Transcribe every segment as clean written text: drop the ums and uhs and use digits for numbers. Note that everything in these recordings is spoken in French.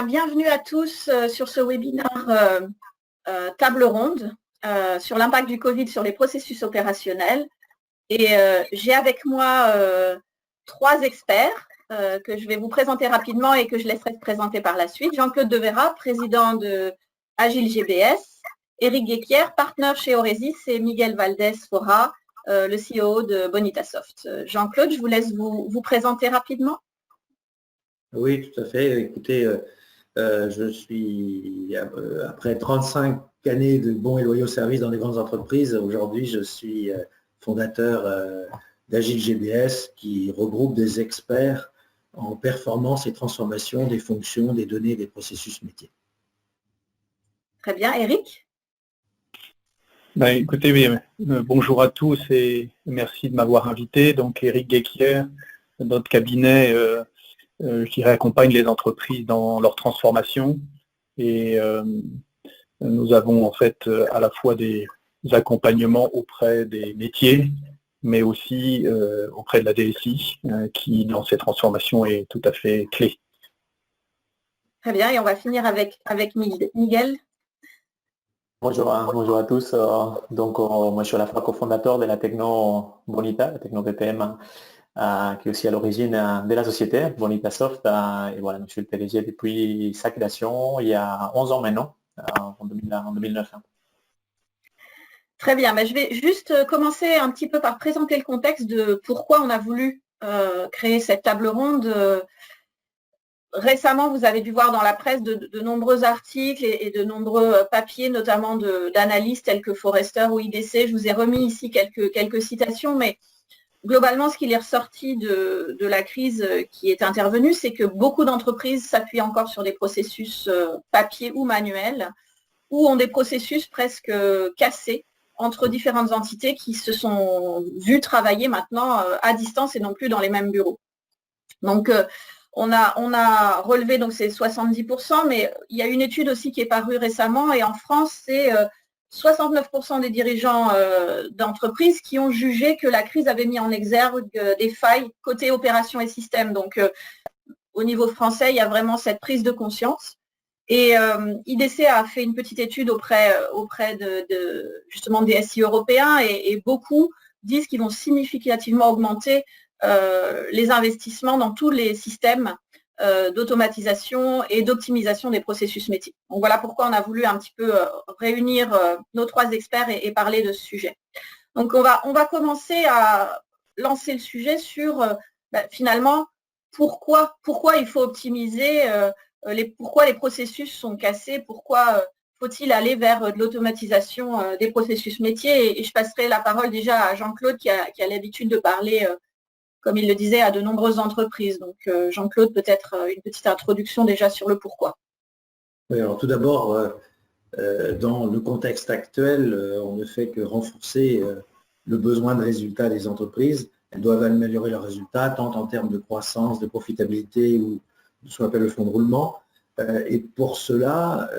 bienvenue à tous sur ce webinaire table ronde sur l'impact du Covid sur les processus opérationnels. Et j'ai avec moi 3 experts que je vais vous présenter rapidement et que je laisserai se présenter par la suite. Jean-Claude Devera, président de Agile GBS, Eric Guéquière, partenaire chez Oresis, et Miguel Valdez Fora, le CEO de Bonitasoft. Jean-Claude, je vous laisse vous présenter rapidement. Oui, tout à fait. Écoutez, je suis, après 35 années de bons et loyaux services dans des grandes entreprises, aujourd'hui je suis fondateur d'Agile GBS qui regroupe des experts en performance et transformation des fonctions, des données et des processus métiers. Très bien. Eric ? Écoutez, bonjour à tous et merci de m'avoir invité. Donc Eric Guéquière, notre cabinet je dirais, accompagne les entreprises dans leur transformation et nous avons en fait à la fois des accompagnements auprès des métiers, mais aussi auprès de la DSI qui, dans ces transformations, est tout à fait clé. Très bien, et on va finir avec Miguel. Bonjour à tous. Moi, je suis à la fois cofondateur de la techno Bonita, la techno BPM, qui est aussi à l'origine de la société, Bonitasoft. Et voilà, je suis le PDG depuis sa création, il y a 11 ans maintenant, en 2009. Très bien, je vais juste commencer un petit peu par présenter le contexte de pourquoi on a voulu créer cette table ronde. Récemment, vous avez dû voir dans la presse de nombreux articles et de nombreux papiers, notamment d'analystes tels que Forrester ou IDC. Je vous ai remis ici quelques citations, mais globalement, ce qui est ressorti de la crise qui est intervenue, c'est que beaucoup d'entreprises s'appuient encore sur des processus papier ou manuels, ou ont des processus presque cassés entre différentes entités qui se sont vues travailler maintenant à distance et non plus dans les mêmes bureaux. Donc, on a relevé donc ces 70%, mais il y a une étude aussi qui est parue récemment et en France, c'est 69% des dirigeants d'entreprises qui ont jugé que la crise avait mis en exergue des failles côté opération et système. Donc, au niveau français, il y a vraiment cette prise de conscience. Et IDC a fait une petite étude auprès justement des SI européens et beaucoup disent qu'ils vont significativement augmenter les investissements dans tous les systèmes d'automatisation et d'optimisation des processus métiers. Donc voilà pourquoi on a voulu un petit peu réunir nos 3 experts et parler de ce sujet. Donc on va commencer à lancer le sujet sur finalement pourquoi il faut optimiser, pourquoi les processus sont cassés, pourquoi faut-il aller vers de l'automatisation des processus métiers. Et je passerai la parole déjà à Jean-Claude qui a l'habitude de parler comme il le disait, à de nombreuses entreprises. Donc, Jean-Claude, peut-être une petite introduction déjà sur le pourquoi. Oui, alors tout d'abord, dans le contexte actuel, on ne fait que renforcer le besoin de résultats des entreprises. Elles doivent améliorer leurs résultats, tant en termes de croissance, de profitabilité ou de ce qu'on appelle le fonds de roulement. Et pour cela,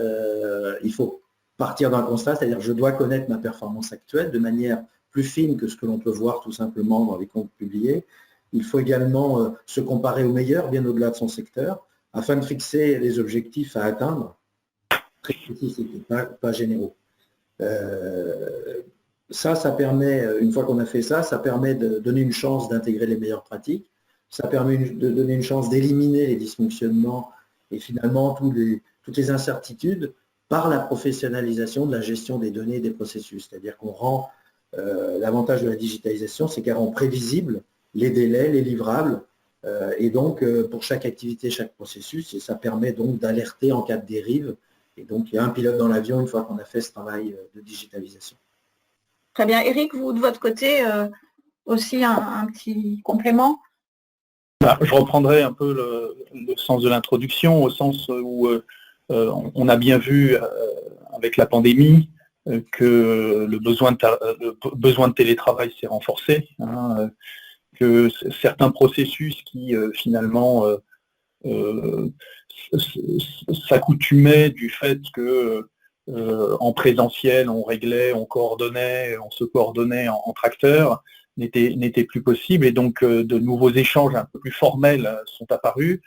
il faut partir d'un constat, c'est-à-dire je dois connaître ma performance actuelle de manière plus fine que ce que l'on peut voir tout simplement dans les comptes publiés. Il faut également se comparer aux meilleurs, bien au-delà de son secteur, afin de fixer les objectifs à atteindre, très précis, pas généraux. Ça permet, une fois qu'on a fait ça, ça permet de donner une chance d'intégrer les meilleures pratiques, ça permet de donner une chance d'éliminer les dysfonctionnements et finalement toutes les incertitudes par la professionnalisation de la gestion des données et des processus. C'est-à-dire qu'on rend, l'avantage de la digitalisation, c'est qu'elle rend prévisible les délais, les livrables, et donc pour chaque activité, chaque processus, et ça permet donc d'alerter en cas de dérive. Et donc il y a un pilote dans l'avion une fois qu'on a fait ce travail de digitalisation. Très bien. Eric, vous de votre côté, aussi un petit complément? Je reprendrai un peu le sens de l'introduction, au sens où on a bien vu avec la pandémie que le besoin de télétravail s'est renforcé. Que certains processus qui finalement s'accoutumaient du fait que en présentiel on réglait, on se coordonnait entre acteurs, n'était plus possible et donc de nouveaux échanges un peu plus formels sont apparus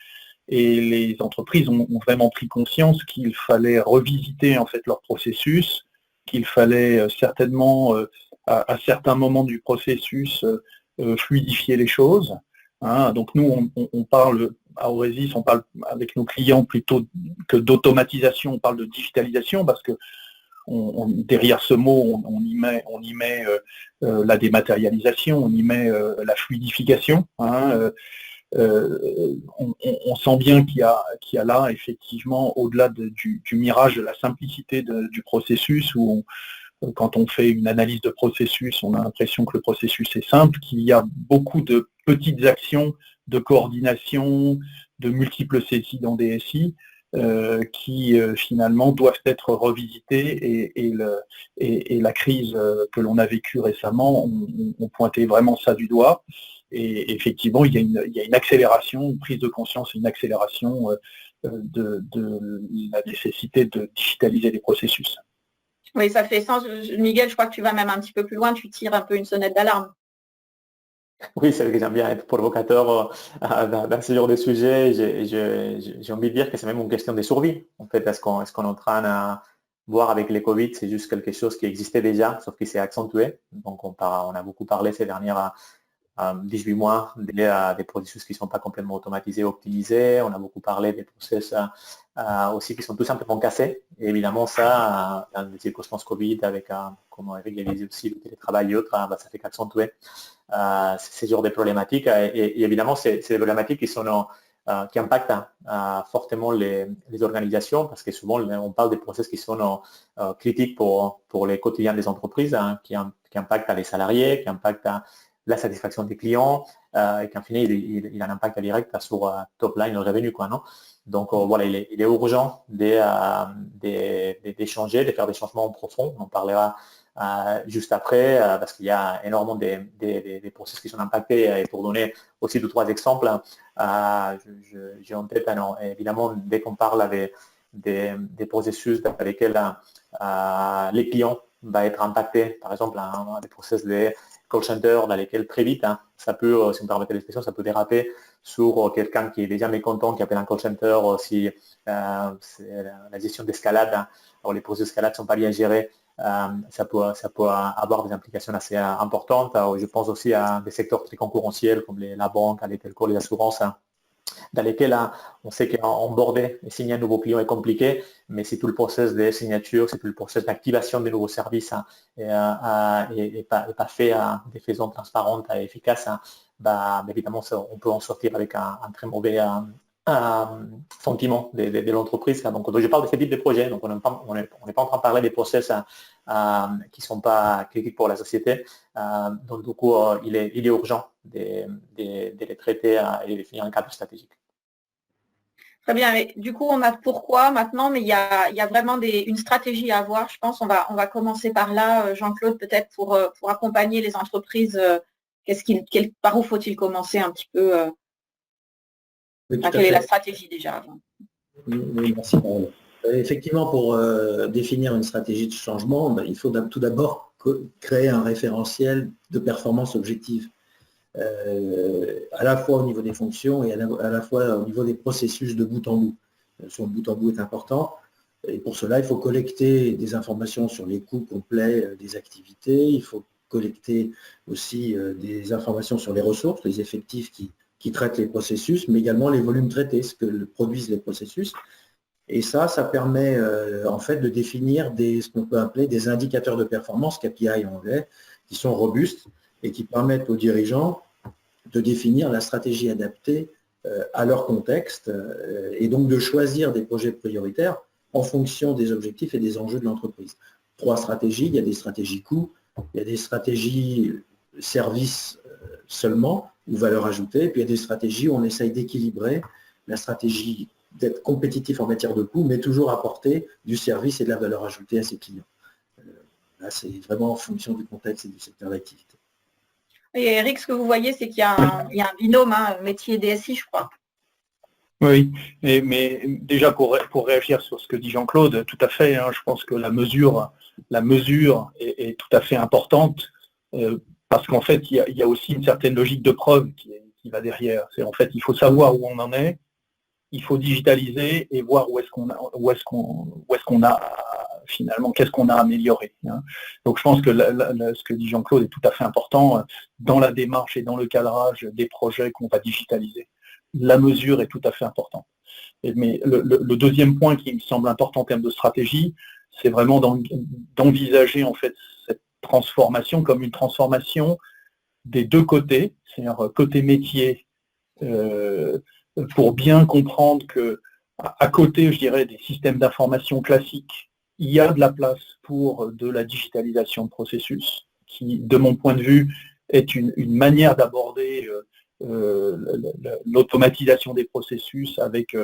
Et les entreprises ont vraiment pris conscience qu'il fallait revisiter en fait leur processus, qu'il fallait certainement à certains moments du processus fluidifier les choses. Hein. Donc nous, on parle à Auresis, on parle avec nos clients plutôt que d'automatisation, on parle de digitalisation parce que derrière ce mot, on y met la dématérialisation, on y met la fluidification. Hein. On sent bien qu'il y a là, effectivement, au-delà du mirage de la simplicité du processus, où quand on fait une analyse de processus, on a l'impression que le processus est simple, qu'il y a beaucoup de petites actions de coordination, de multiples saisies dans des SI, qui finalement doivent être revisitées et la crise que l'on a vécue récemment, on pointait vraiment ça du doigt. Et effectivement, il y a une accélération, une prise de conscience et une accélération de la nécessité de digitaliser les processus. Oui, ça fait sens. Miguel, je crois que tu vas même un petit peu plus loin, tu tires un peu une sonnette d'alarme. Oui, c'est vrai que j'aime bien être provocateur dans ce genre de sujet. J'ai envie de dire que c'est même une question de survie. En fait, est-ce qu'on est en train de voir avec les Covid, c'est juste quelque chose qui existait déjà, sauf qui s'est accentué. Donc, on a beaucoup parlé ces dernières 18 mois des processus qui ne sont pas complètement automatisés, optimisés. On a beaucoup parlé des process aussi qui sont tout simplement cassés. Et évidemment, ça, dans les circonstances Covid, avec, comme Eric a dit aussi, le télétravail et autres, ça fait qu'accentuer ces genres de problématiques. Et évidemment, c'est des problématiques qui impactent fortement les organisations, parce que souvent, on parle des process qui sont critiques pour les quotidiens des entreprises, qui impactent les salariés, qui impactent la satisfaction des clients, et qu'en fin, il a un impact direct sur top line, le revenu, quoi, non? Donc voilà, il est urgent d'échanger, de faire des changements en profond. On parlera juste après, parce qu'il y a énormément des processus qui sont impactés. Et pour donner aussi 2 ou 3 exemples, j'ai en tête, évidemment, dès qu'on parle des processus dans lesquels les clients vont être impactés, par exemple, des processus de call center dans lesquels très vite, ça peut, si on me permet l'expression, ça peut déraper sur quelqu'un qui est déjà mécontent, qui appelle un call center, si la gestion d'escalade, les processus d'escalade ne sont pas bien gérés, ça peut avoir des implications assez importantes. Je pense aussi à des secteurs très concurrentiels comme la banque, les telcos, les assurances, dans lesquels on sait qu'emborder et signer un nouveau client est compliqué, mais si tout le process de signature, si tout le process d'activation des nouveaux services n'est pas fait de façon transparente et efficace, évidemment, on peut en sortir avec un très mauvais sentiment de l'entreprise. Donc, je parle de ce type de projet. Donc, on n'est pas en train de parler des process qui ne sont pas critiques pour la société. Donc, du coup, il est urgent de les traiter et de définir un cadre stratégique. Très bien, mais du coup, on a pourquoi maintenant, mais il y a vraiment une stratégie à avoir. Je pense on va commencer par là, Jean-Claude, peut-être pour accompagner les entreprises. Par où faut-il commencer un petit peu quelle est la stratégie déjà avant? Oui, merci. Effectivement, pour définir une stratégie de changement, il faut tout d'abord créer un référentiel de performance objective, à la fois au niveau des fonctions et à la fois au niveau des processus de bout en bout. Son bout en bout est important. Et pour cela, il faut collecter des informations sur les coûts complets des activités. Il faut collecter aussi des informations sur les ressources, les effectifs qui traitent les processus, mais également les volumes traités, ce que produisent les processus. Et ça permet en fait de définir ce qu'on peut appeler des indicateurs de performance, KPI en anglais, qui sont robustes et qui permettent aux dirigeants de définir la stratégie adaptée à leur contexte et donc de choisir des projets prioritaires en fonction des objectifs et des enjeux de l'entreprise. 3 stratégies, il y a des stratégies coûts, il y a des stratégies services seulement ou valeur ajoutée, et puis il y a des stratégies où on essaye d'équilibrer la stratégie d'être compétitif en matière de coûts, mais toujours apporter du service et de la valeur ajoutée à ses clients. Là, c'est vraiment en fonction du contexte et du secteur d'activité. Et Eric, ce que vous voyez, c'est qu'il y a un binôme, métier DSI, je crois. Oui, mais déjà pour réagir sur ce que dit Jean-Claude, tout à fait, je pense que la mesure est tout à fait importante, parce qu'en fait, il y a aussi une certaine logique de preuve qui va derrière. En fait, il faut savoir où on en est, il faut digitaliser et voir où est-ce qu'on a finalement, qu'est-ce qu'on a amélioré. Hein. Donc je pense que ce que dit Jean-Claude est tout à fait important dans la démarche et dans le cadrage des projets qu'on va digitaliser. La mesure est tout à fait importante. Mais le deuxième point qui me semble important en termes de stratégie, c'est vraiment d'envisager en fait cette transformation comme une transformation des deux côtés, c'est-à-dire côté métier, pour bien comprendre que à côté, je dirais, des systèmes d'information classiques, il y a de la place pour de la digitalisation de processus, qui, de mon point de vue, est une manière d'aborder l'automatisation des processus avec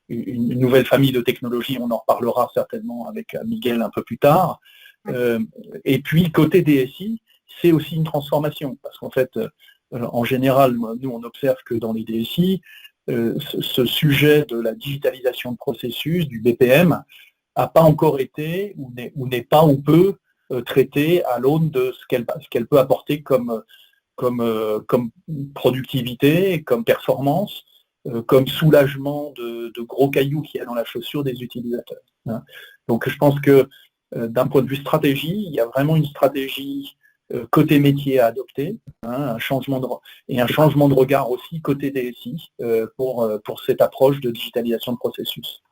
une nouvelle famille de technologies, on en reparlera certainement avec Miguel un peu plus tard. Et puis, côté DSI, c'est aussi une transformation, parce qu'en fait, en général, nous, on observe que dans les DSI, ce sujet de la digitalisation de processus, du BPM, n'a pas encore été, ou n'est pas ou peu traité à l'aune de ce qu'elle peut apporter comme productivité, comme performance, comme soulagement de gros cailloux qu'il y a dans la chaussure des utilisateurs. Hein. Donc je pense que d'un point de vue stratégie, il y a vraiment une stratégie côté métier à adopter, hein, un changement de regard aussi côté DSI pour cette approche de digitalisation de processus.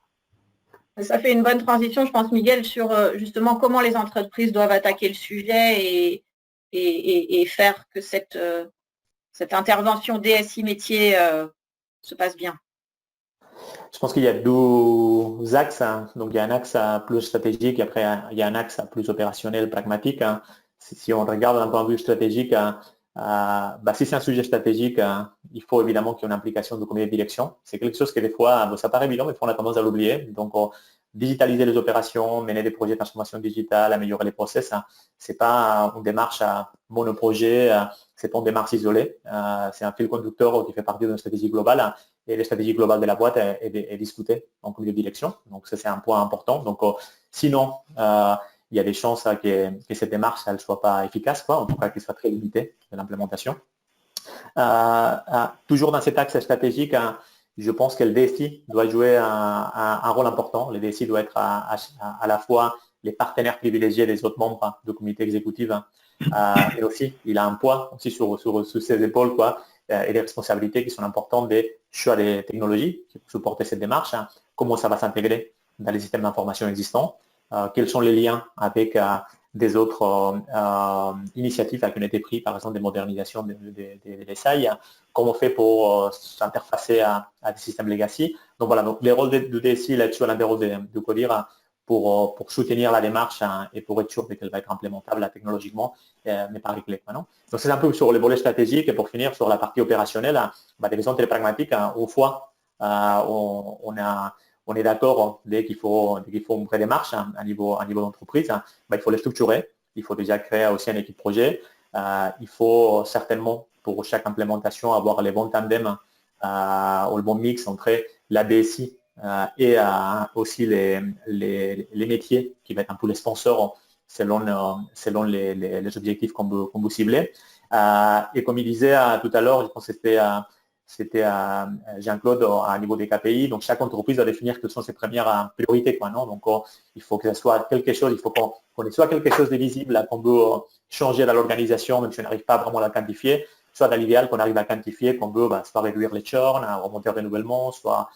Ça fait une bonne transition, je pense, Miguel, sur justement comment les entreprises doivent attaquer le sujet et faire que cette intervention DSI métier se passe bien. Je pense qu'il y a deux axes. Hein. Donc, il y a un axe plus stratégique et après, il y a un axe plus opérationnel, pragmatique. Hein. Si on regarde d'un point de vue stratégique, si c'est un sujet stratégique, il faut évidemment qu'il y ait une implication de comité de direction. C'est quelque chose que des fois, ça paraît évident, mais on a tendance à l'oublier. Donc, digitaliser les opérations, mener des projets de transformation digitale, améliorer les process, ce n'est pas une démarche monoprojet, ce n'est pas une démarche isolée. C'est un fil conducteur qui fait partie d'une stratégie globale et la stratégie globale de la boîte est discutée en comité de direction. Donc, ça, c'est un point important. Donc, sinon, il y a des chances que cette démarche ne soit pas efficace, en tout cas qu'elle soit très limitée de l'implémentation. Toujours dans cet axe stratégique, je pense que le DSI doit jouer un rôle important. Le DSI doit être à la fois les partenaires privilégiés des autres membres du comité exécutif et aussi il a un poids aussi sur ses épaules et des responsabilités qui sont importantes des choix des technologies qui vont supporter cette démarche, comment ça va s'intégrer dans les systèmes d'information existants, quels sont les liens avec des autres initiatives qui ont été prises, par exemple des modernisations des SAI, comment on fait pour s'interfacer à des systèmes legacy. Donc voilà, donc les rôles du DSI là-dessus à l'intérieur de Codir pour soutenir la démarche et pour être sûr qu'elle va être implémentable technologiquement, mais pas réglée. Donc c'est un peu sur les volets stratégiques et pour finir sur la partie opérationnelle, des raisons très pragmatiques, au fois on est d'accord dès qu'il faut une vraie démarche à niveau d'entreprise, il faut les structurer, il faut déjà créer aussi une équipe projet, il faut certainement pour chaque implémentation avoir les bons tandems ou le bon mix entre la DSI et aussi les métiers qui vont être un peu les sponsors selon les objectifs qu'on veut cibler. Et comme il disait tout à l'heure, je pense que c'était Jean-Claude à niveau des KPI. Donc, chaque entreprise doit définir quelles sont ses premières priorités. Donc, il faut que ça soit quelque chose, il faut qu'on ait soit quelque chose de visible qu'on veut changer dans l'organisation, même si on n'arrive pas vraiment à la quantifier, soit dans l'idéal qu'on arrive à quantifier, qu'on veut soit réduire les churn, remonter le renouvellement, soit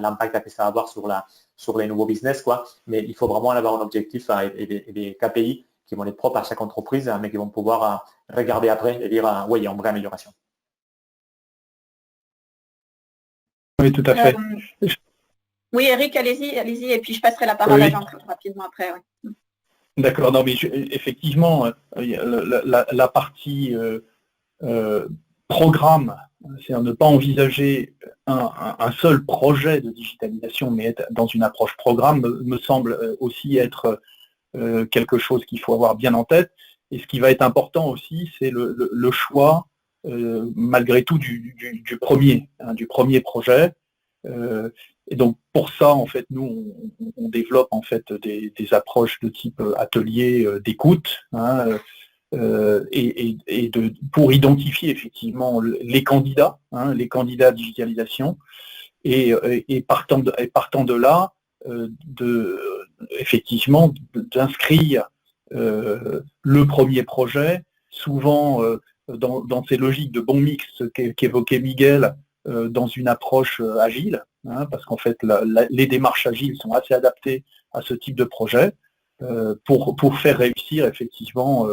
l'impact que ça va avoir sur les nouveaux business. Mais il faut vraiment avoir un objectif et des KPI qui vont être propres à chaque entreprise, mais qui vont pouvoir regarder après et dire oui, il y a une vraie amélioration. Oui, tout à fait. Oui, Eric, allez-y, et puis je passerai la parole à Jean-Claude rapidement après. Oui. D'accord, non, mais effectivement, la partie programme, c'est-à-dire ne pas envisager un seul projet de digitalisation, mais être dans une approche programme, me semble aussi être quelque chose qu'il faut avoir bien en tête. Et ce qui va être important aussi, c'est le choix, malgré tout, du premier projet. Et donc pour ça, en fait, nous, on développe en fait des approches de type atelier d'écoute, pour identifier effectivement les candidats à digitalisation, et partant de là, effectivement, d'inscrire le premier projet, souvent dans ces logiques de bon mix qu'évoquait Miguel, dans une approche agile, parce qu'en fait, les démarches agiles sont assez adaptées à ce type de projet, pour faire réussir effectivement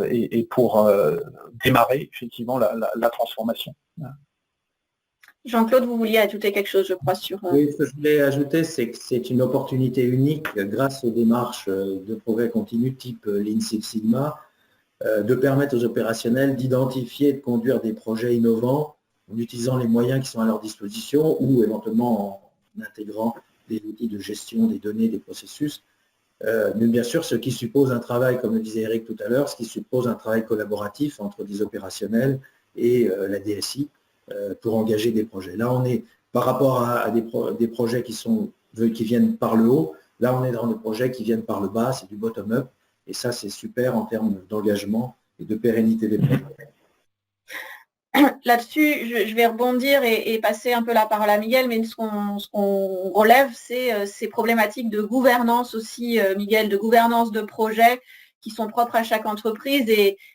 et pour démarrer effectivement la transformation. Jean-Claude, vous vouliez ajouter quelque chose, je crois, sur... Oui, ce que je voulais ajouter, c'est que c'est une opportunité unique grâce aux démarches de progrès continu type Lean Six Sigma, de permettre aux opérationnels d'identifier et de conduire des projets innovants en utilisant les moyens qui sont à leur disposition ou éventuellement en intégrant des outils de gestion des données, des processus. Mais bien sûr, ce qui suppose un travail, comme le disait Eric tout à l'heure, ce qui suppose un travail collaboratif entre des opérationnels et la DSI pour engager des projets. Là, on est par rapport à des projets qui viennent par le haut, là, on est dans des projets qui viennent par le bas, c'est du bottom-up. Et ça, c'est super en termes d'engagement et de pérennité des projets. Là-dessus, je vais rebondir et passer un peu la parole à Miguel, mais ce qu'on relève, c'est ces problématiques de gouvernance aussi, Miguel, de gouvernance de projets qui sont propres à chaque entreprise.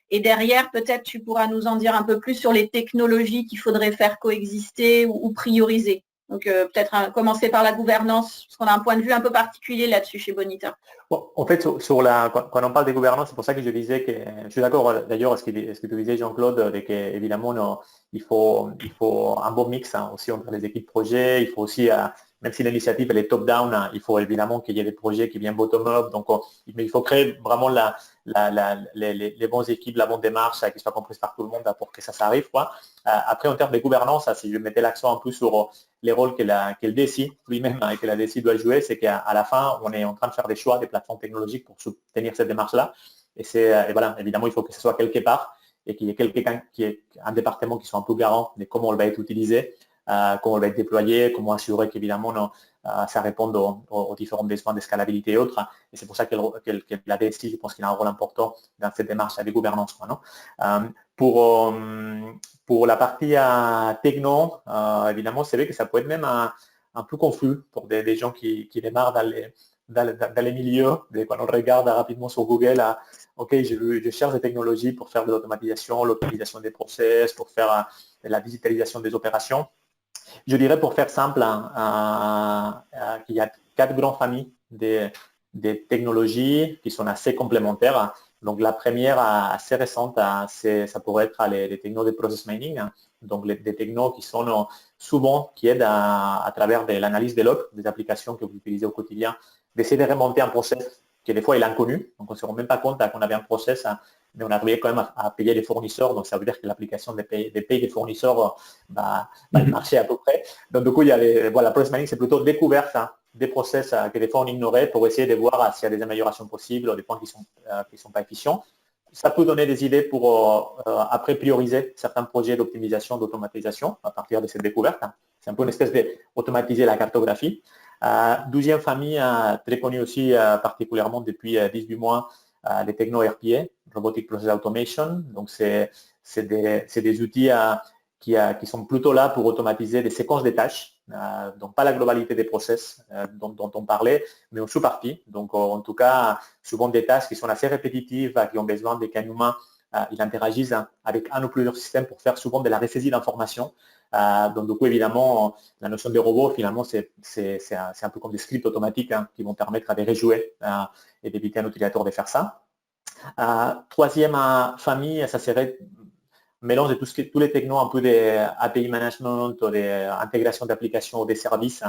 Et derrière, peut-être tu pourras nous en dire un peu plus sur les technologies qu'il faudrait faire coexister ou prioriser. Donc, peut-être commencer par la gouvernance, parce qu'on a un point de vue un peu particulier là-dessus chez Bonita. Bon, en fait, quand on parle de gouvernance, c'est pour ça que je disais que, je suis d'accord d'ailleurs à ce que tu disais, Jean-Claude, qu'évidemment, il faut un bon mix aussi entre les équipes projets. Il faut aussi, même si l'initiative elle est top-down, il faut évidemment qu'il y ait des projets qui viennent bottom-up. Donc, mais il faut créer vraiment les bonnes équipes, la bonne démarche qui soit comprise par tout le monde pour que ça arrive, quoi. Après, en termes de gouvernance, si je mettais l'accent un peu sur les rôles que le DSI lui-même et que la DSI doit jouer, c'est qu'à la fin, on est en train de faire des choix des plateformes technologiques pour soutenir cette démarche-là. Et voilà, évidemment, il faut que ce soit quelque part et qu'il y ait quelqu'un qui est un département qui soit un peu garant de comment elle va être utilisée, comment elle va être déployée, comment assurer qu'évidemment ça réponde aux différents besoins de scalabilité et autres. Et c'est pour ça que la DSI, je pense qu'il a un rôle important dans cette démarche de gouvernance, quoi, non? Pour la partie techno, évidemment, c'est vrai que ça peut être même un peu confus pour des gens qui démarrent dans les milieux. Quand on regarde rapidement sur Google, OK, je cherche des technologies pour faire de l'automatisation, l'optimisation des process, pour faire de la digitalisation des opérations. Je dirais, pour faire simple, qu'il y a 4 grandes familles des technologies qui sont assez complémentaires. Donc, la première, assez récente, ça pourrait être les technos de process mining. Donc, des technos qui sont souvent, qui aident à travers de l'analyse des logs, des applications que vous utilisez au quotidien, d'essayer de remonter un process qui, des fois, est inconnu. Donc, on ne se rend même pas compte qu'on avait un process, mais on arrivait quand même à payer les fournisseurs. Donc, ça veut dire que l'application des pays des fournisseurs va marcher à peu près. Donc, du coup, il y a voilà, process mining, c'est plutôt découverte des process que des fois on ignorait pour essayer de voir s'il y a des améliorations possibles, des points qui sont pas efficients. Ça peut donner des idées pour après prioriser certains projets d'optimisation, d'automatisation à partir de cette découverte. C'est un peu une espèce d'automatiser la cartographie. 12e famille, très connue aussi particulièrement depuis 18 mois, les techno RPA, Robotic Process Automation. Donc, c'est des outils qui sont plutôt là pour automatiser des séquences de tâches, donc pas la globalité des process dont on parlait, mais en sous-partie. Donc, en tout cas, souvent des tâches qui sont assez répétitives, qui ont besoin qu'un humain il interagisse avec un ou plusieurs systèmes pour faire souvent de la résaisie d'informations. Donc, du coup, évidemment, la notion de robot, finalement, c'est un peu comme des scripts automatiques qui vont permettre de rejouer et d'éviter à un utilisateur de faire ça. 3e famille, ça serait mélange de tous les technos, un peu des API management, des intégrations d'applications ou des services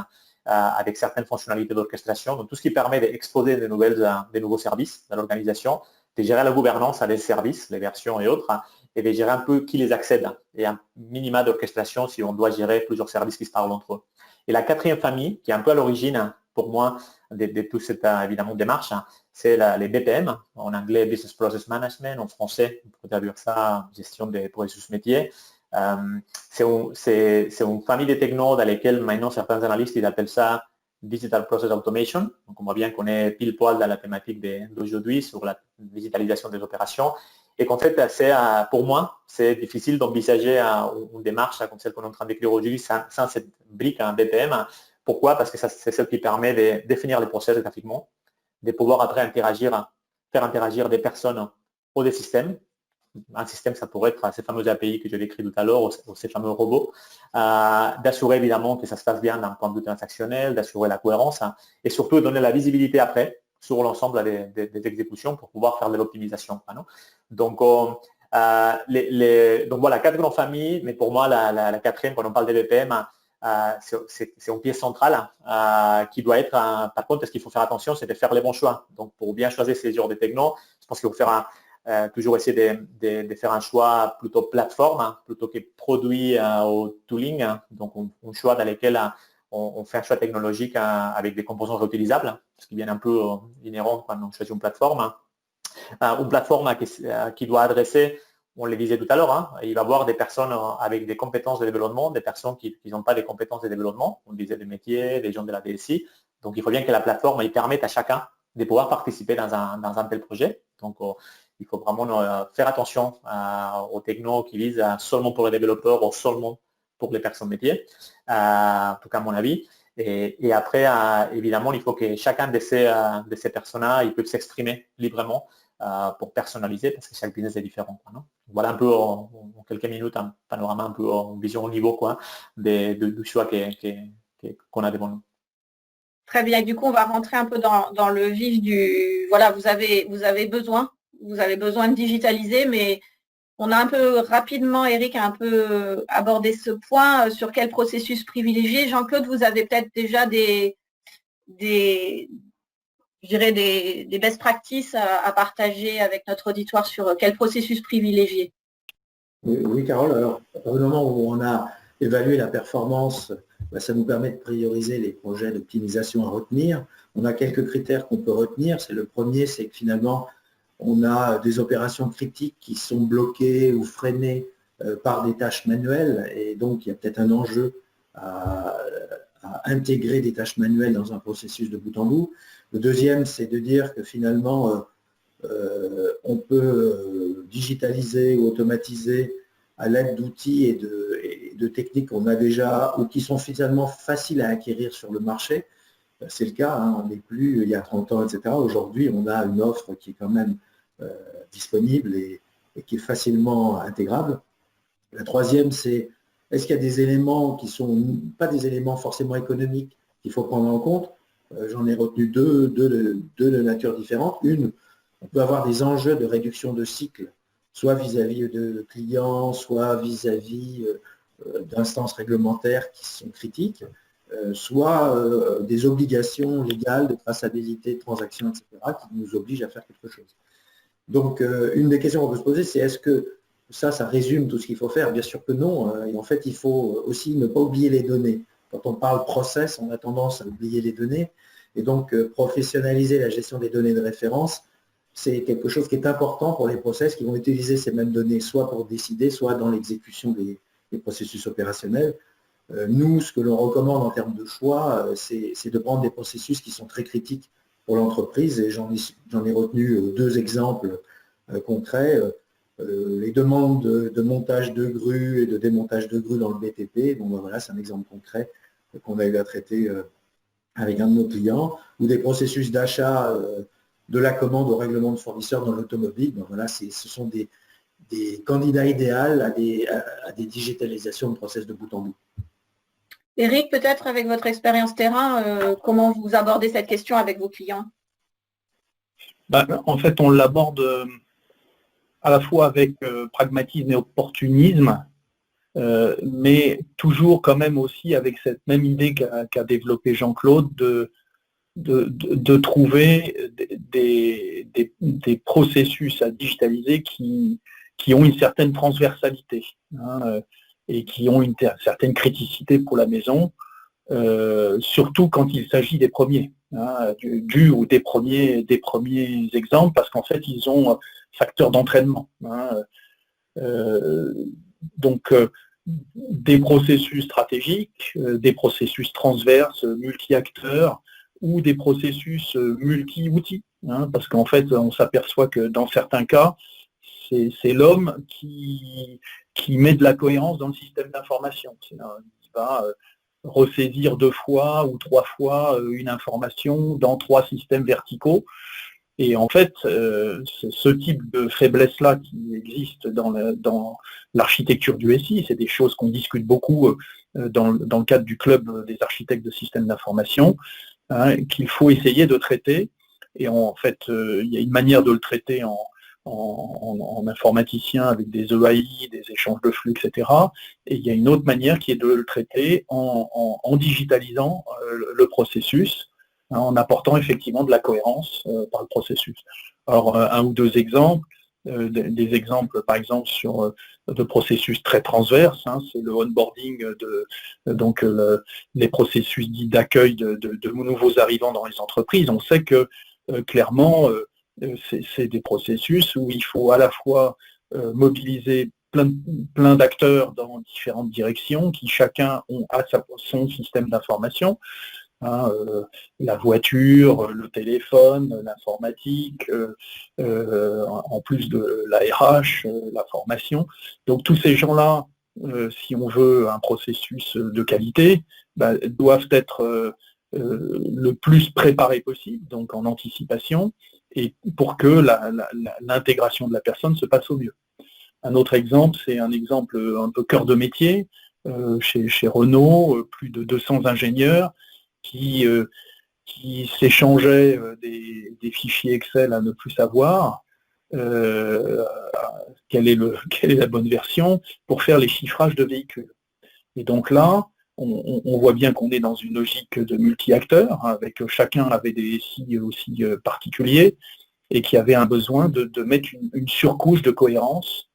avec certaines fonctionnalités d'orchestration. Donc, tout ce qui permet d'exposer des nouveaux services dans l'organisation, de gérer la gouvernance à des services, les versions et autres, et de gérer un peu qui les accède et un minima d'orchestration si on doit gérer plusieurs services qui se parlent entre eux. Et la 4e famille, qui est un peu à l'origine, pour moi, de toute cette évidemment démarche, c'est les BPM, en anglais Business Process Management, en français, on pourrait traduire ça gestion des processus métiers. C'est une famille de technos dans lesquels maintenant certains analystes ils appellent ça Digital Process Automation. Donc on voit bien qu'on est pile poil dans la thématique d'aujourd'hui sur la digitalisation des opérations. et qu'en fait, pour moi, c'est difficile d'envisager une démarche comme celle qu'on est en train d'écrire aujourd'hui sans cette brique, un BPM. Pourquoi? Parce que c'est celle qui permet de définir les process graphiquement, de pouvoir après faire interagir des personnes ou des systèmes. Un système, ça pourrait être ces fameux API que je décris tout à l'heure, ou ces fameux robots, d'assurer évidemment que ça se passe bien d'un point de vue transactionnel, d'assurer la cohérence, et surtout de donner la visibilité après sur l'ensemble des exécutions pour pouvoir faire de l'optimisation. Donc, donc voilà, 4 grandes familles, mais pour moi, la quatrième, quand on parle des BPM, c'est une pièce centrale qui doit être, par contre, ce qu'il faut faire attention, c'est de faire les bons choix. Donc, pour bien choisir ces genres de techno, je pense qu'il faut faire toujours essayer de faire un choix plutôt plateforme, plutôt que produit au tooling. Donc, un choix dans lequel on fait un choix technologique avec des composants réutilisables, ce qui vient un peu inhérent quand on choisit une plateforme. Une plateforme qui doit adresser, on le disait tout à l'heure, il va y avoir des personnes avec des compétences de développement, des personnes qui n'ont pas des compétences de développement, on disait des métiers, des gens de la DSI. Donc, il faut bien que la plateforme permette à chacun de pouvoir participer dans un tel projet. Donc, il faut vraiment faire attention aux technos qui visent seulement pour les développeurs ou seulement pour les personnes métiers, en tout cas à mon avis. Et après, évidemment, il faut que chacun de ces personnes-là, ils peuvent s'exprimer librement pour personnaliser, parce que chaque business est différent. Voilà un peu en quelques minutes un panorama, un peu en vision au niveau du choix qu'on a devant nous. Très bien. Du coup, on va rentrer un peu dans le vif du... Voilà, vous avez besoin de digitaliser, mais on a un peu rapidement, Eric a un peu abordé ce point, sur quel processus privilégier. Jean-Claude, vous avez peut-être déjà des best practices à partager avec notre auditoire sur quel processus privilégier. Oui, Carole. Alors, au moment où on a évalué la performance, ça nous permet de prioriser les projets d'optimisation à retenir. On a quelques critères qu'on peut retenir. Le premier, c'est que finalement, on a des opérations critiques qui sont bloquées ou freinées par des tâches manuelles, et donc il y a peut-être un enjeu à intégrer des tâches manuelles dans un processus de bout en bout. Le deuxième, c'est de dire que finalement, on peut digitaliser ou automatiser à l'aide d'outils et de techniques qu'on a déjà ou qui sont finalement faciles à acquérir sur le marché. C'est le cas, on n'est plus il y a 30 ans, etc. Aujourd'hui, on a une offre qui est quand même disponible et qui est facilement intégrable. La troisième, c'est est-ce qu'il y a des éléments qui ne sont pas des éléments forcément économiques qu'il faut prendre en compte? J'en ai retenu deux de nature différente. Une, on peut avoir des enjeux de réduction de cycle, soit vis-à-vis de clients, soit vis-à-vis d'instances réglementaires qui sont critiques, soit des obligations légales de traçabilité de transactions, etc., qui nous obligent à faire quelque chose. Donc, une des questions qu'on peut se poser, c'est est-ce que ça résume tout ce qu'il faut faire? Bien sûr que non. Et en fait, il faut aussi ne pas oublier les données. Quand on parle process, on a tendance à oublier les données. Et donc, professionnaliser la gestion des données de référence, c'est quelque chose qui est important pour les process qui vont utiliser ces mêmes données, soit pour décider, soit dans l'exécution des processus opérationnels. Nous, ce que l'on recommande en termes de choix, c'est de prendre des processus qui sont très critiques pour l'entreprise, et j'en ai retenu deux exemples concrets. Les demandes de montage de grues et de démontage de grues dans le BTP, bon, voilà, c'est un exemple concret qu'on a eu à traiter avec un de nos clients, ou des processus d'achat de la commande au règlement de fournisseurs dans l'automobile. Bon, voilà, ce sont des candidats idéaux à des digitalisations de process de bout en bout. Eric, peut-être avec votre expérience terrain, comment vous abordez cette question avec vos clients? En fait, on l'aborde à la fois avec pragmatisme et opportunisme, mais toujours quand même aussi avec cette même idée qu'a développé Jean-Claude de trouver des processus à digitaliser qui ont une certaine transversalité, et qui ont une certaine criticité pour la maison, surtout quand il s'agit des premiers, ou des premiers exemples, parce qu'en fait, ils ont facteur d'entraînement. Donc, des processus stratégiques, des processus transverses, multi-acteurs, ou des processus multi-outils, parce qu'en fait, on s'aperçoit que dans certains cas, c'est l'homme qui met de la cohérence dans le système d'information. Il va ressaisir 2 fois ou 3 fois une information dans 3 systèmes verticaux. Et en fait, c'est ce type de faiblesse-là qui existe dans l'architecture du SI. C'est des choses qu'on discute beaucoup dans le cadre du club des architectes de systèmes d'information, hein, qu'il faut essayer de traiter. Et en fait, il y a une manière de le traiter en informaticien avec des EAI, des échanges de flux, etc. Et il y a une autre manière qui est de le traiter en digitalisant le processus, hein, en apportant effectivement de la cohérence par le processus. Alors, un ou deux exemples, des exemples par exemple sur de processus très transverses, hein, c'est le onboarding donc les processus dits d'accueil de nouveaux arrivants dans les entreprises. On sait que clairement, c'est des processus où il faut à la fois mobiliser plein d'acteurs dans différentes directions qui chacun a son système d'information, hein, la voiture, le téléphone, l'informatique, en plus de la RH, la formation. Donc tous ces gens-là, si on veut un processus de qualité, doivent être le plus préparés possible, donc en anticipation, et pour que l'intégration de la personne se passe au mieux. Un autre exemple, c'est un exemple un peu cœur de métier, chez Renault, plus de 200 ingénieurs qui s'échangeaient des fichiers Excel à ne plus savoir quelle est la bonne version pour faire les chiffrages de véhicules. Et donc là, on voit bien qu'on est dans une logique de multi-acteurs, hein, avec chacun avait des SI aussi particuliers, et qui avait un besoin de mettre une surcouche de cohérence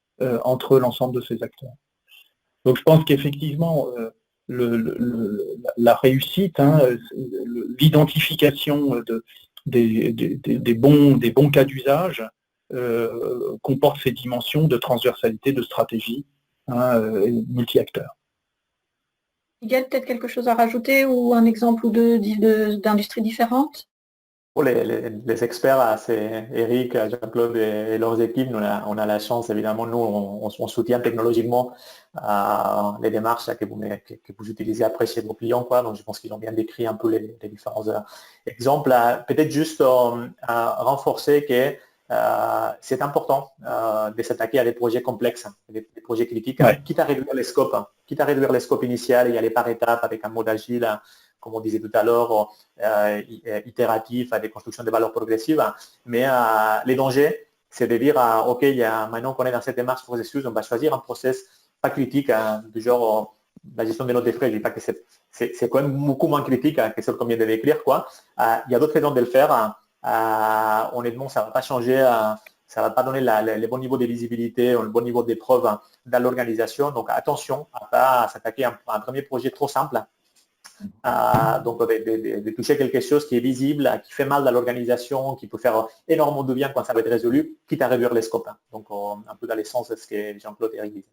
entre l'ensemble de ces acteurs. Donc je pense qu'effectivement, la réussite, hein, l'identification des bons cas d'usage comporte ces dimensions de transversalité, de stratégie, hein, multi-acteurs. Miguel, peut-être quelque chose à rajouter ou un exemple ou deux d'industries différentes? Pour les experts, c'est Eric, Jean-Claude et leurs équipes. On a la chance, évidemment, nous, on soutient technologiquement les démarches que vous utilisez après chez vos clients, quoi. Donc, je pense qu'ils ont bien décrit un peu les différents exemples. Peut-être juste renforcer que c'est important de s'attaquer à des projets complexes, des projets critiques, ouais. Quitte à réduire les scopes initial et aller par étapes avec un mode agile, comme on disait tout à l'heure, itératif, à des constructions de valeurs progressives. Mais les dangers, c'est de dire, OK, maintenant qu'on est dans cette démarche processus, on va choisir un process pas critique, du genre la gestion de nos défrais. Je ne dis pas que c'est quand même beaucoup moins critique que ce qu'on vient de décrire, quoi. Il y a d'autres raisons de le faire. Honnêtement, ça ne va pas changer, ça ne va pas donner les bons niveaux de visibilité ou le bon niveau d'épreuve dans l'organisation. Donc, attention à ne pas s'attaquer à un premier projet trop simple. Donc, de toucher quelque chose qui est visible, qui fait mal dans l'organisation, qui peut faire énormément de bien quand ça va être résolu, quitte à réduire les scopes. Donc, un peu dans l'essence de ce que Jean-Claude et Eric disaient.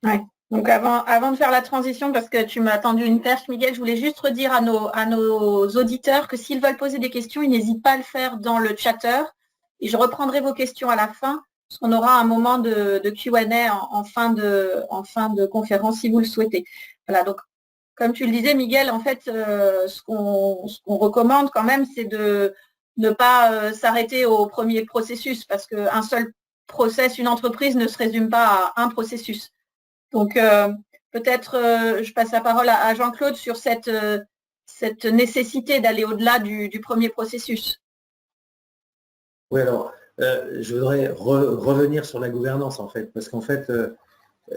Ouais. Donc, avant de faire la transition, parce que tu m'as tendu une perche, Miguel, je voulais juste redire à nos auditeurs que s'ils veulent poser des questions, ils n'hésitent pas à le faire dans le chatter. Et je reprendrai vos questions à la fin, parce qu'on aura un moment de Q&A en fin de conférence, si vous le souhaitez. Voilà, donc, comme tu le disais, Miguel, en fait, ce qu'on recommande quand même, c'est de ne pas s'arrêter au premier processus, parce qu'un seul process, une entreprise ne se résume pas à un processus. Donc, peut-être, je passe la parole à Jean-Claude sur cette nécessité d'aller au-delà du premier processus. Oui, alors, je voudrais revenir sur la gouvernance, en fait, parce qu'en fait,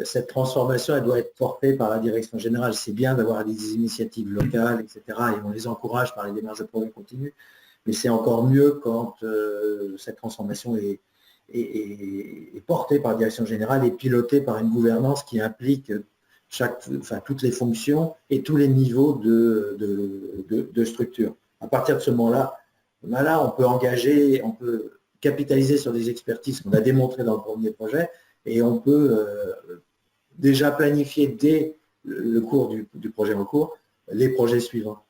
cette transformation, elle doit être portée par la direction générale. C'est bien d'avoir des initiatives locales, etc., et on les encourage par les démarches de progrès continu, mais c'est encore mieux quand cette transformation est portée par la direction générale et pilotée par une gouvernance qui implique toutes les fonctions et tous les niveaux de structure. À partir de ce moment-là, on peut engager, on peut capitaliser sur des expertises qu'on a démontrées dans le premier projet, et on peut déjà planifier dès le cours du projet en cours les projets suivants.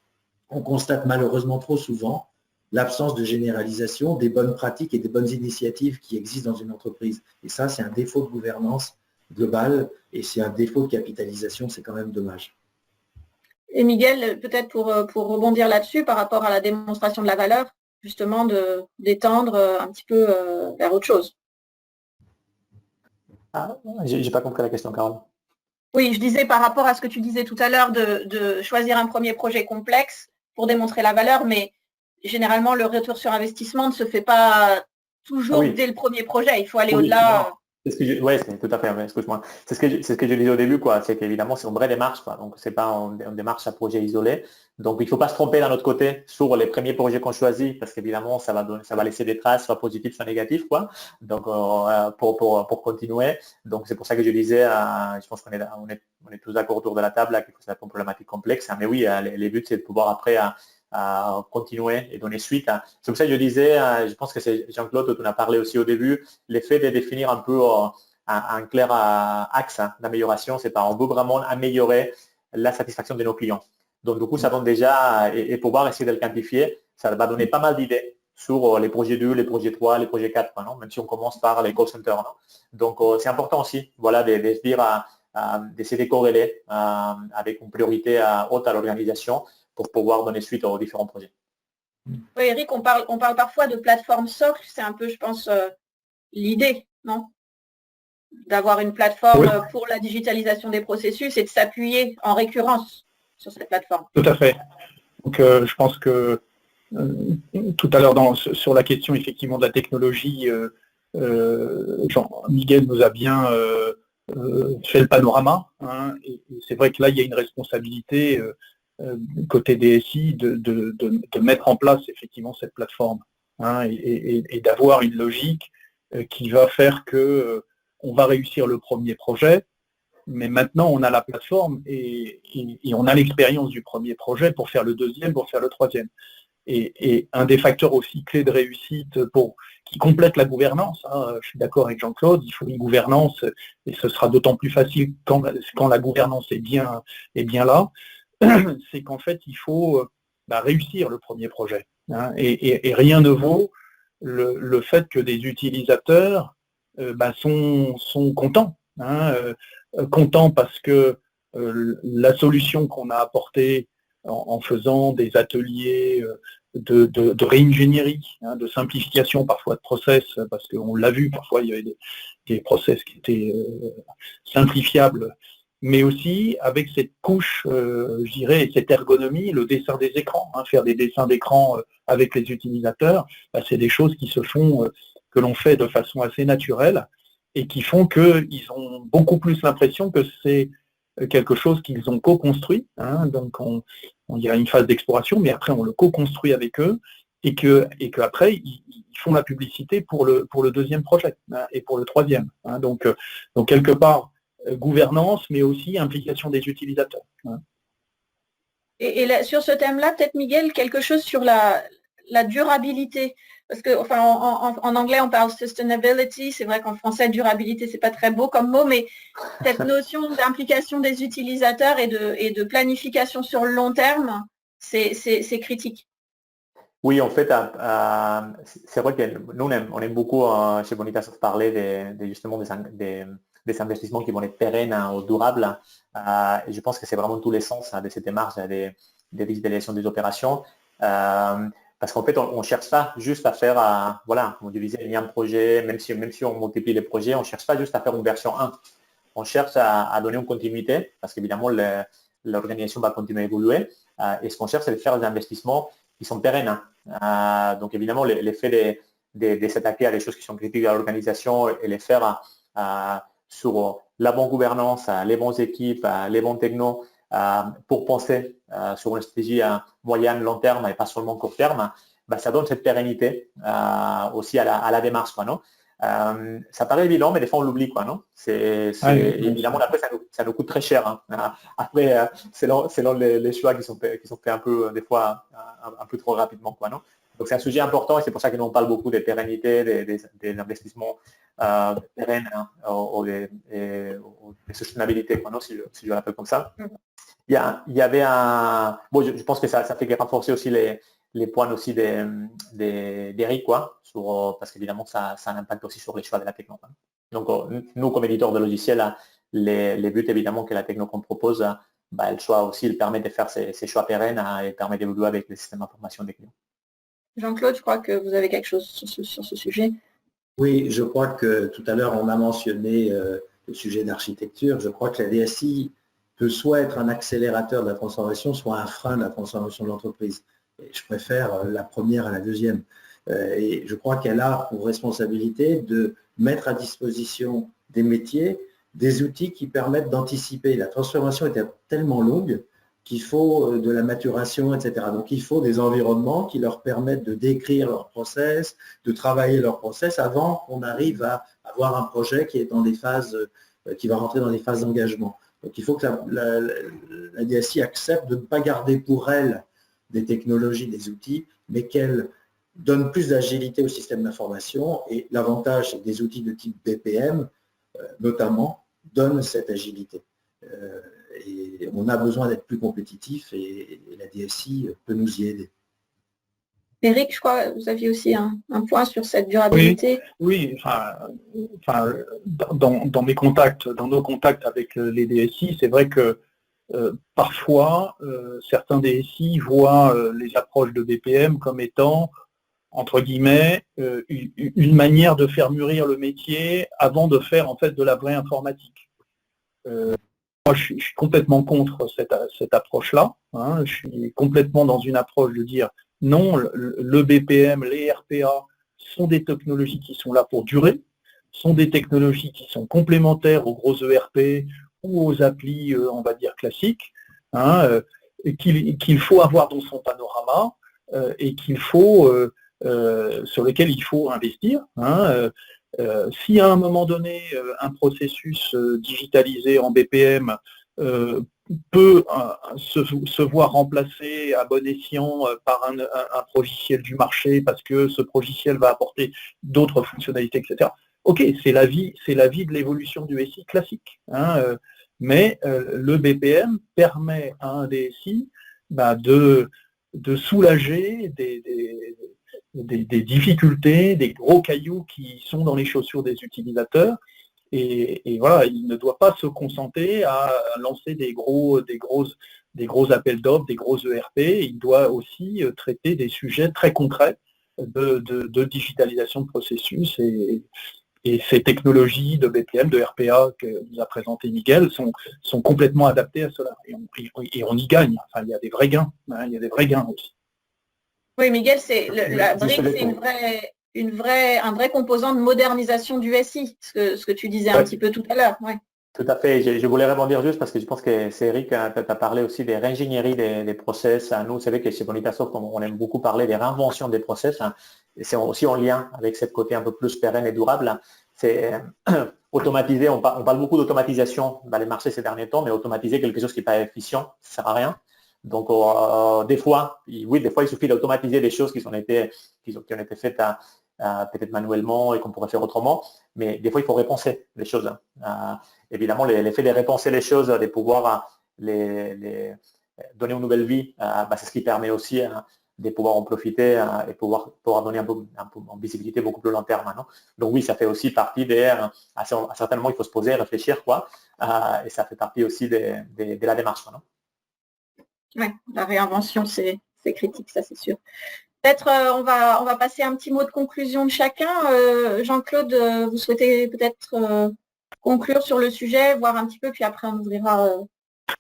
On constate malheureusement trop souvent l'absence de généralisation des bonnes pratiques et des bonnes initiatives qui existent dans une entreprise. Et ça, c'est un défaut de gouvernance globale et c'est un défaut de capitalisation, c'est quand même dommage. Et Miguel, peut-être pour rebondir là-dessus, par rapport à la démonstration de la valeur, justement d'étendre un petit peu vers autre chose. Ah, j'ai pas compris la question, Carole. Oui, je disais par rapport à ce que tu disais tout à l'heure de choisir un premier projet complexe pour démontrer la valeur, mais généralement, le retour sur investissement ne se fait pas toujours dès le premier projet. Il faut aller au-delà. Oui, c'est tout à fait, excuse-moi. C'est ce que je disais au début, quoi. C'est qu'évidemment, c'est une vraie démarche, quoi. Donc, c'est pas une démarche à projet isolé. Donc, il ne faut pas se tromper d'un autre côté sur les premiers projets qu'on choisit, parce qu'évidemment, ça va laisser des traces, soit positives, soit négatives, quoi. Donc, pour continuer. Donc, c'est pour ça que je disais, je pense qu'on est tous d'accord autour de la table, là, qu'il faut faire une problématique complexe. Mais oui, les buts, c'est de pouvoir après à continuer et donner suite. C'est pour ça que je disais, je pense que c'est Jean-Claude dont on a parlé aussi au début, l'effet de définir un peu un clair axe d'amélioration, c'est on veut vraiment améliorer la satisfaction de nos clients. Donc du coup, ça donne déjà, et pouvoir essayer de le quantifier, ça va donner pas mal d'idées sur les projets 2, les projets 3, les projets 4, non, même si on commence par les call centers. Non. Donc c'est important aussi, voilà, de se dire, d'essayer de corréler avec une priorité haute à l'organisation pour pouvoir donner suite aux différents projets. Oui, Eric, on parle parfois de plateforme socle, c'est un peu, je pense, l'idée, non? D'avoir une plateforme pour la digitalisation des processus et de s'appuyer en récurrence sur cette plateforme. Tout à fait. Donc, je pense que tout à l'heure, sur la question effectivement de la technologie, Miguel nous a bien fait le panorama. Hein, et c'est vrai que là, il y a une responsabilité côté DSI de mettre en place effectivement cette plateforme, hein, et d'avoir une logique qui va faire que on va réussir le premier projet, mais maintenant on a la plateforme et on a l'expérience du premier projet pour faire le deuxième, pour faire le troisième. Et un des facteurs aussi clés de réussite qui complète la gouvernance, hein, je suis d'accord avec Jean-Claude, il faut une gouvernance, et ce sera d'autant plus facile quand la gouvernance est bien là, c'est qu'en fait, il faut réussir le premier projet. Hein, et rien ne vaut le fait que des utilisateurs sont contents. Hein, contents parce que la solution qu'on a apportée en faisant des ateliers de réingénierie, hein, de simplification parfois de process, parce qu'on l'a vu, parfois il y avait des process qui étaient simplifiables, mais aussi avec cette couche, je dirais, cette ergonomie, le dessin des écrans, hein, faire des dessins d'écran avec les utilisateurs, c'est des choses qui se font, que l'on fait de façon assez naturelle et qui font qu'ils ont beaucoup plus l'impression que c'est quelque chose qu'ils ont co-construit, hein, donc il y a une phase d'exploration, mais après on le co-construit avec eux, et qu'après ils font la publicité pour le deuxième projet, hein, et pour le troisième. Hein, donc quelque part, gouvernance, mais aussi implication des utilisateurs. Hein. Et là, sur ce thème-là, peut-être Miguel, quelque chose sur la durabilité. Parce que, enfin, en anglais, on parle sustainability. C'est vrai qu'en français, durabilité, c'est pas très beau comme mot, mais cette notion d'implication des utilisateurs et de planification sur le long terme, c'est critique. Oui, en fait, c'est vrai que nous, on aime beaucoup chez Bonitas parler justement des investissements qui vont être pérennes ou durables. Et je pense que c'est vraiment tous les sens de cette démarche des digitalisations des opérations. Parce qu'en fait, on ne cherche pas juste à faire, voilà, comme on disait, il y a un projet, même si on multiplie les projets, on ne cherche pas juste à faire une version 1. On cherche à donner une continuité, parce qu'évidemment, l'organisation va continuer à évoluer. Et ce qu'on cherche, c'est de faire des investissements qui sont pérennes. Donc évidemment, l'effet de s'attaquer à des choses qui sont critiques à l'organisation et les faire sur la bonne gouvernance, les bonnes équipes, les bons technos, pour penser sur une stratégie à moyen, long terme et pas seulement court terme, ça donne cette pérennité aussi à la démarche, quoi, non? Ça paraît évident, mais des fois on l'oublie, quoi, non? Évidemment, après ça nous coûte très cher. Hein. Après, selon les choix qui sont faits un peu, des fois, un peu trop rapidement, quoi, non? Donc c'est un sujet important et c'est pour ça que nous on parle beaucoup des pérennités, des investissements pérennes, hein, ou des sustainabilités, quoi, non, si je l'appelle comme ça. Il y avait un... Bon, je pense que ça fait renforcer aussi les points aussi d'Eric, quoi, parce qu'évidemment, ça a un impact aussi sur les choix de la techno. Donc, nous, comme éditeurs de logiciels, les buts, évidemment, que la techno qu'on propose, elle permet de faire ces choix pérennes et permet d'évoluer avec les systèmes d'information des clients. Jean-Claude, je crois que vous avez quelque chose sur ce sujet. Oui, je crois que tout à l'heure, on a mentionné le sujet d'architecture. Je crois que la DSI peut soit être un accélérateur de la transformation, soit un frein de la transformation de l'entreprise. Je préfère la première à la deuxième. Et je crois qu'elle a pour responsabilité de mettre à disposition des métiers, des outils qui permettent d'anticiper. La transformation est tellement longue qu'il faut de la maturation, etc. Donc, il faut des environnements qui leur permettent de décrire leur process, de travailler leur process avant qu'on arrive à avoir un projet qui est dans des phases, qui va rentrer dans des phases d'engagement. Donc, il faut que la DSI accepte de ne pas garder pour elle des technologies, des outils, mais qu'elle donne plus d'agilité au système d'information. Et l'avantage des outils de type BPM, notamment, donne cette agilité. Et on a besoin d'être plus compétitif et la DSI peut nous y aider. Eric, je crois que vous aviez aussi un point sur cette durabilité. Oui, dans mes contacts, dans nos contacts avec les DSI, c'est vrai que parfois, certains DSI voient les approches de BPM comme étant, entre guillemets, une manière de faire mûrir le métier avant de faire en fait de la vraie informatique. Moi, je suis complètement contre cette approche-là. Hein. Je suis complètement dans une approche de dire non, le BPM, les RPA sont des technologies qui sont là pour durer, sont des technologies qui sont complémentaires aux gros ERP ou aux applis, on va dire, classiques, hein, qu'il faut avoir dans son panorama et sur lesquels il faut investir. Hein, si à un moment donné, un processus digitalisé en BPM peut se voir remplacé à bon escient par un logiciel du marché parce que ce logiciel va apporter d'autres fonctionnalités, etc. Ok, c'est la vie de l'évolution du SI classique. Hein, mais le BPM permet à un DSI de soulager des difficultés, des gros cailloux qui sont dans les chaussures des utilisateurs. Et voilà, il ne doit pas se contenter à lancer des gros appels d'offres, des gros ERP. Il doit aussi traiter des sujets très concrets de digitalisation de processus. Et ces technologies de BPM, de RPA que nous a présenté Miguel sont complètement adaptées à cela. Et on y gagne. Enfin, il y a des vrais gains. Hein, il y a des vrais gains aussi. Oui, Miguel, la brique, c'est un vrai composant de modernisation du SI, ce que tu disais un petit peu tout à l'heure. Ouais. Tout à fait. Je voulais rebondir juste parce que je pense que c'est Eric qui a parlé aussi des réingénieries des process. Nous, vous savez que chez Bonitasoft, on aime beaucoup parler des réinventions des process. Hein, et c'est aussi en lien avec ce côté un peu plus pérenne et durable. C'est automatiser, on parle beaucoup d'automatisation dans les marchés ces derniers temps, mais automatiser quelque chose qui n'est pas efficient, ça ne sert à rien. Donc, des fois, il suffit d'automatiser des choses qui ont été faites peut-être manuellement et qu'on pourrait faire autrement, mais des fois, il faut repenser les choses. Évidemment, l'effet de repenser les choses, de pouvoir les donner une nouvelle vie, c'est ce qui permet aussi de pouvoir en profiter et pouvoir donner un peu en visibilité beaucoup plus long terme. Non. Donc oui, ça fait aussi partie certainement, il faut se poser, réfléchir, quoi, et ça fait partie aussi de la démarche. Non. Oui, la réinvention, c'est critique, ça c'est sûr. Peut-être on va passer un petit mot de conclusion de chacun. Jean-Claude, vous souhaitez peut-être conclure sur le sujet, voir un petit peu, puis après on ouvrira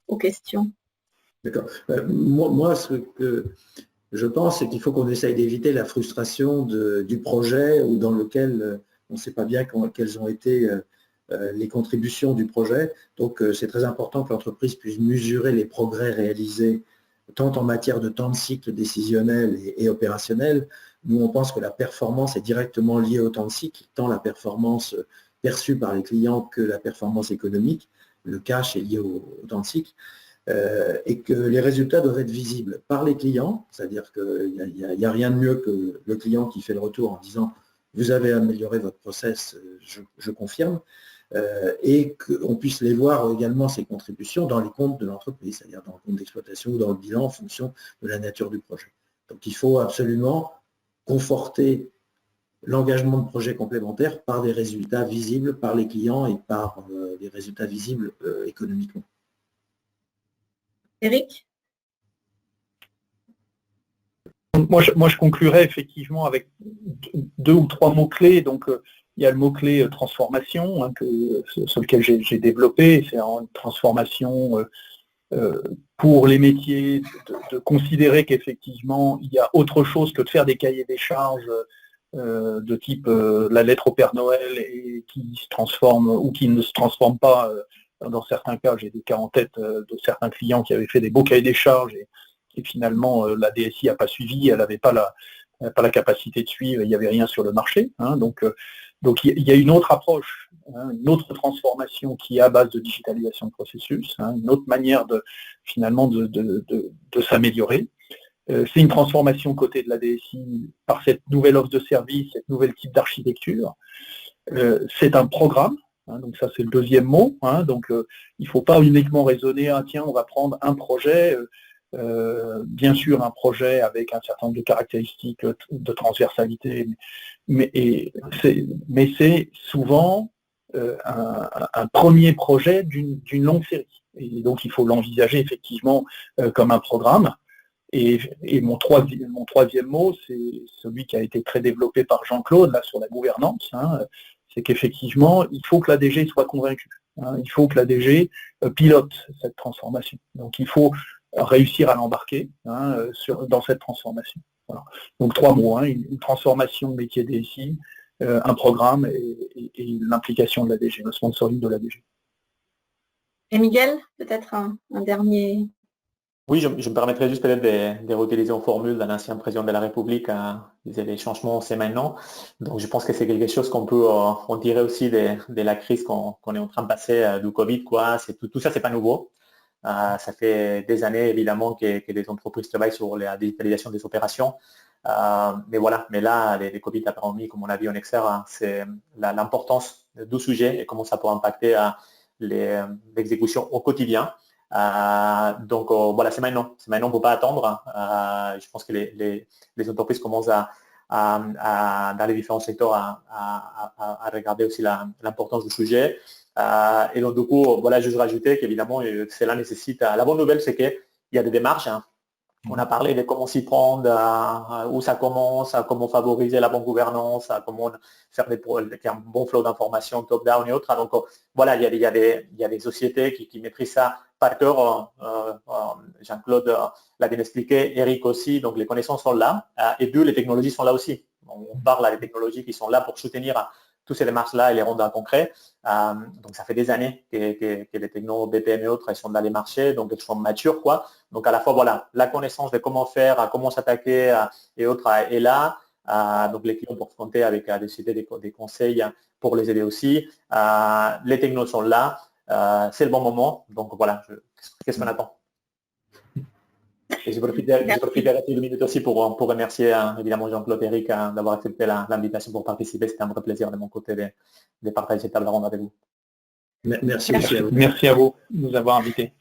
aux questions. D'accord. Moi, ce que je pense, c'est qu'il faut qu'on essaye d'éviter la frustration du projet ou dans lequel on ne sait pas bien quelles ont été les contributions du projet. Donc, c'est très important que l'entreprise puisse mesurer les progrès réalisés, tant en matière de temps de cycle décisionnel et opérationnel. Nous, on pense que la performance est directement liée au temps de cycle, tant la performance perçue par les clients que la performance économique. Le cash est lié au temps de cycle. Et que les résultats doivent être visibles par les clients, c'est-à-dire qu'il n'y a rien de mieux que le client qui fait le retour en disant « vous avez amélioré votre process, je confirme », et qu'on puisse les voir également, ces contributions, dans les comptes de l'entreprise, c'est-à-dire dans le compte d'exploitation ou dans le bilan en fonction de la nature du projet. Donc il faut absolument conforter l'engagement de projets complémentaires par des résultats visibles par les clients et par des résultats visibles économiquement. Eric? Moi, je conclurai effectivement avec 2 ou 3 mots-clés. Donc, il y a le mot-clé transformation, hein, sur lequel j'ai développé. C'est une transformation pour les métiers, de considérer qu'effectivement, il y a autre chose que de faire des cahiers des charges de type la lettre au Père Noël et qui se transforme ou qui ne se transforme pas. Dans certains cas, j'ai des cas en tête de certains clients qui avaient fait des beaux cahiers des charges et finalement la DSI n'a pas suivi, elle n'avait pas la capacité de suivre, il n'y avait rien sur le marché. Hein, donc il y a une autre approche, hein, une autre transformation qui est à base de digitalisation de processus, hein, une autre manière finalement de s'améliorer. C'est une transformation côté de la DSI par cette nouvelle offre de service, cette nouvelle type d'architecture. C'est un programme, hein, donc ça c'est le 2e mot. Hein, donc il ne faut pas uniquement raisonner, ah tiens, on va prendre un projet, bien sûr un projet avec un certain nombre de caractéristiques de transversalité, mais c'est souvent un premier projet d'une longue série. Et donc il faut l'envisager effectivement comme un programme. Et mon troisième mot, c'est celui qui a été très développé par Jean-Claude là sur la gouvernance, hein, c'est qu'effectivement, il faut que la DG soit convaincue. Hein, il faut que la DG pilote cette transformation. Donc il faut réussir à l'embarquer, hein, dans cette transformation. Voilà. Donc 3 mots, hein, une transformation métier DSI, un programme et l'implication de la DG, le sponsoring de la DG. Et Miguel, peut-être un dernier. Oui, je me permettrais juste peut-être de réutiliser une formule d'un ancien président de la République, disait les changements, c'est maintenant. Donc je pense que c'est quelque chose qu'on peut en tirer aussi de la crise qu'on est en train de passer du Covid, quoi. Tout ça, c'est pas nouveau. Ça fait des années, évidemment, que les entreprises travaillent sur la digitalisation des opérations. Mais voilà, mais là, les Covid a permis, comme on a vu en exergue, c'est l'importance du sujet et comment ça peut impacter l'exécution au quotidien. Donc voilà, c'est maintenant, on ne peut pas attendre. Je pense que les entreprises commencent dans les différents secteurs à regarder aussi l'importance du sujet. Et donc du coup, voilà, juste rajouter qu'évidemment, cela nécessite, la bonne nouvelle, c'est qu'il y a des démarches. Hein. On a parlé de comment s'y prendre, où ça commence, comment favoriser la bonne gouvernance, comment faire un bon flow d'informations top-down et autres. Donc voilà, il y a des sociétés qui maîtrisent ça par cœur. Jean-Claude l'a bien expliqué, Eric aussi, donc les connaissances sont là. Et puis les technologies sont là aussi. On parle des technologies qui sont là pour soutenir toutes ces démarches-là et les rendre en concret. Donc ça fait des années que les technos BPM et autres, elles sont dans les marchés, donc elles sont matures, quoi. Donc à la fois, voilà, la connaissance de comment faire, comment s'attaquer et autres est là. Donc les clients pour compter avec des sociétés, des conseils pour les aider aussi. Les technos sont là. C'est le bon moment. Donc voilà, qu'est-ce qu'on attend? Et je profite de rester 2 minutes aussi pour remercier évidemment Jean-Claude et Eric d'avoir accepté l'invitation pour participer. C'était un vrai plaisir de mon côté de partager cette table ronde avec vous. Merci aussi à vous. Merci à vous de nous avoir invités.